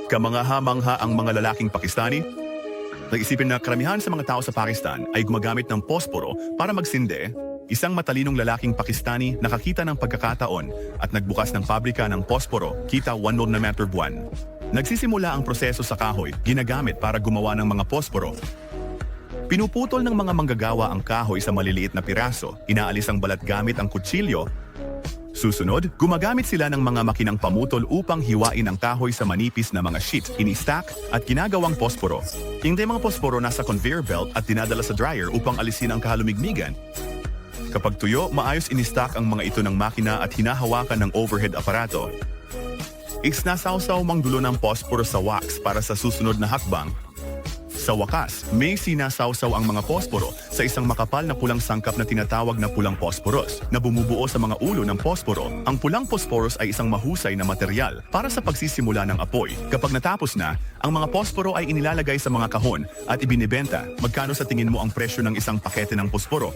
Kamangha-mangha ang mga lalaking Pakistani. Nag-isipin na karamihan sa mga tao sa Pakistan ay gumagamit ng posporo para magsinde. Isang matalinong lalaking Pakistani nakakita ng pagkakataon at nagbukas ng pabrika ng posporo, kita 1 na meter buwan. Nagsisimula ang proseso sa kahoy, ginagamit para gumawa ng mga posporo. Pinuputol ng mga manggagawa ang kahoy sa maliliit na piraso, inaalis ang balat gamit ang kutsilyo. Susunod, gumagamit sila ng mga makinang pamutol upang hiwain ang kahoy sa manipis na mga sheet, ini-stack at ginagawang posporo. Hindi mga posporo nasa conveyor belt at dinadala sa dryer upang alisin ang kahalumigmigan. Kapag tuyo, maayos ini-stack ang mga ito ng makina at hinahawakan ng overhead aparato. Isnasawsaw mang dulo ng posporo sa wax para sa susunod na hakbang. Sa wakas, may sinasawsaw ang mga posporo sa isang makapal na pulang sangkap na tinatawag na pulang posporos na bumubuo sa mga ulo ng posporo. Ang pulang posporos ay isang mahusay na material para sa pagsisimula ng apoy. Kapag natapos na, ang mga posporo ay inilalagay sa mga kahon at ibinibenta. Magkano sa tingin mo ang presyo ng isang pakete ng posporo?